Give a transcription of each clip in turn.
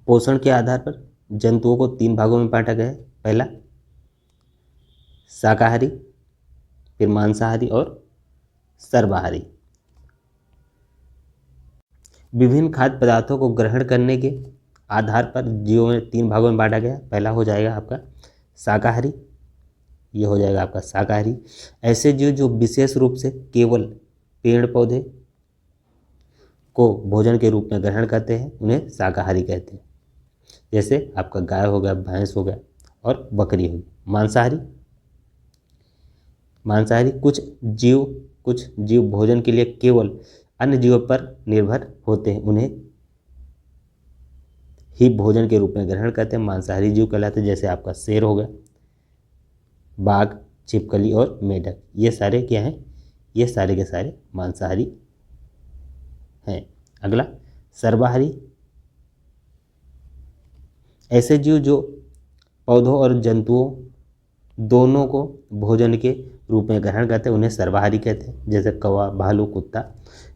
पोषण के आधार पर जंतुओं को 3 भागों में बांटा गया है। पहला शाकाहारी, फिर मांसाहारी और सर्वाहारी। विभिन्न खाद्य पदार्थों को ग्रहण करने के आधार पर जीवों में 3 भागों में बांटा गया। पहला हो जाएगा आपका शाकाहारी, ये हो जाएगा आपका शाकाहारी। ऐसे जीव जो विशेष रूप से केवल पेड़ पौधे को भोजन के रूप में ग्रहण करते हैं उन्हें शाकाहारी कहते हैं। जैसे आपका गाय हो गया, भैंस हो गया और बकरी होगी। मांसाहारी कुछ जीव भोजन के लिए केवल अन्य जीवों पर निर्भर होते हैं, उन्हें ही भोजन के रूप में ग्रहण करते हैं, मांसाहारी जीव कहलाते हैं। जैसे आपका शेर हो गया, बाघ, छिपकली और मेढक, ये सारे क्या हैं? ये सारे के सारे मांसाहारी हैं। अगला सर्वाहारी, ऐसे जीव जो पौधों और जंतुओं दोनों को भोजन के रूप में ग्रहण करते हैं उन्हें सर्वाहारी कहते हैं। जैसे कौवा, भालू, कुत्ता,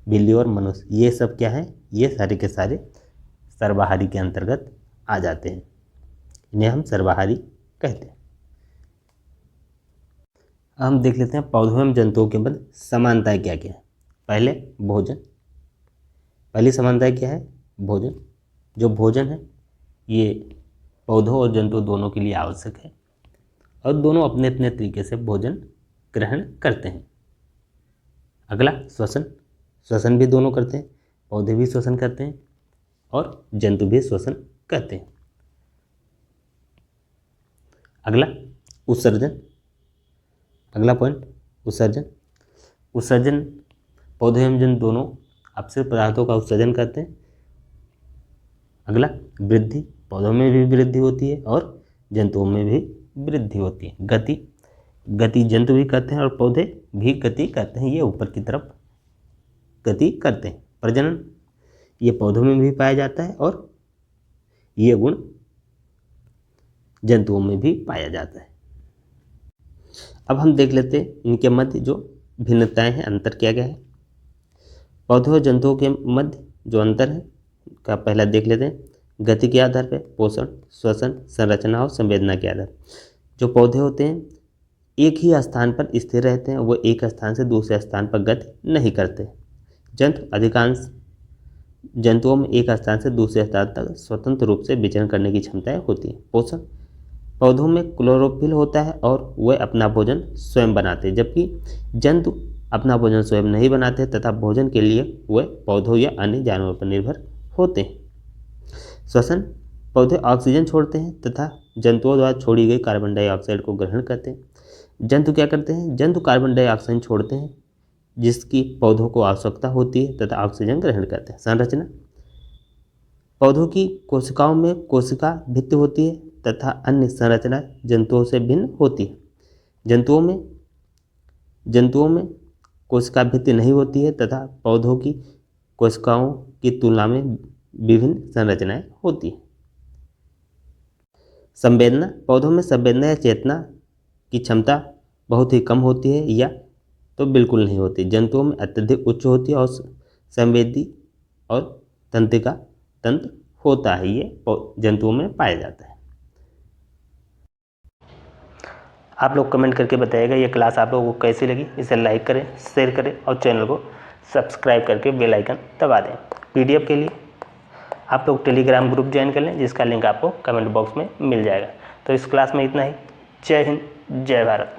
बिल्ली और मनुष्य, ये सब क्या है? ये सारे के सारे सर्वाहारी के अंतर्गत आ जाते हैं, इन्हें हम सर्वाहारी कहते हैं। हम देख लेते हैं पौधों एवं जंतुओं के मध्य समानताएं क्या क्या है। पहले भोजन, पहली समानता क्या है? भोजन। जो भोजन है ये पौधों और जंतुओं दोनों के लिए आवश्यक है और दोनों अपने अपने तरीके से भोजन ग्रहण करते हैं। अगला श्वसन, श्वसन भी दोनों करते हैं, पौधे भी श्वसन करते हैं और जंतु भी श्वसन करते हैं। अगला उत्सर्जन, अगला पॉइंट उत्सर्जन। उत्सर्जन, पौधे एवं जंतु दोनों अपशिष्ट पदार्थों का उत्सर्जन करते हैं। अगला वृद्धि, पौधों में भी वृद्धि होती है और जंतुओं में भी वृद्धि होती है। गति जंतु भी करते हैं और पौधे भी गति करते हैं, ये ऊपर की तरफ गति करते हैं। प्रजनन, ये पौधों में भी पाया जाता है और ये गुण जंतुओं में भी पाया जाता है। अब हम देख लेते हैं इनके मध्य जो भिन्नताएं हैं, अंतर क्या क्या है। पौधों और जंतुओं के मध्य जो अंतर है का पहला देख लेते हैं। गति के आधार पर पोषण, श्वसन, संरचना और संवेदना के आधार। जो पौधे होते हैं एक ही स्थान पर स्थिर रहते हैं, वो एक स्थान से दूसरे स्थान पर गति नहीं करते। अधिकांश जंतुओं में एक स्थान से दूसरे स्थान तक स्वतंत्र रूप से विचरण करने की क्षमताएं होती हैं। पोषण, पौधों में क्लोरोफिल होता है और वे अपना भोजन स्वयं बनाते हैं, जबकि जंतु अपना भोजन स्वयं नहीं बनाते तथा भोजन के लिए वे पौधों या अन्य जानवरों पर निर्भर होते हैं। श्वसन, पौधे ऑक्सीजन छोड़ते हैं तथा जंतुओं द्वारा छोड़ी गई कार्बन डाइऑक्साइड को ग्रहण करते हैं। जंतु क्या करते हैं? जंतु कार्बन डाइऑक्साइड छोड़ते हैं जिसकी पौधों को आवश्यकता होती है तथा ऑक्सीजन ग्रहण करते हैं। संरचना, पौधों की कोशिकाओं में कोशिका भित्ति होती है तथा अन्य संरचना जंतुओं से भिन्न होती है। जंतुओं में कोशिका भित्ति नहीं होती है तथा पौधों की कोशिकाओं की तुलना में विभिन्न संरचनाएं होती हैं। संवेदना, पौधों में संवेदना या चेतना की क्षमता बहुत ही कम होती है या तो बिल्कुल नहीं होती। जंतुओं में अत्यधिक उच्च होती है और संवेदी और तंत्रिका तंत्र होता है, ये जंतुओं में पाया जाता है। आप लोग कमेंट करके बताइएगा ये क्लास आप लोगों को कैसी लगी। इसे लाइक करें, शेयर करें और चैनल को सब्सक्राइब करके बेल आइकन दबा दें। पीडीएफ के लिए आप लोग टेलीग्राम ग्रुप ज्वाइन कर लें, जिसका लिंक आपको कमेंट बॉक्स में मिल जाएगा। तो इस क्लास में इतना ही। जय हिंद, जय भारत।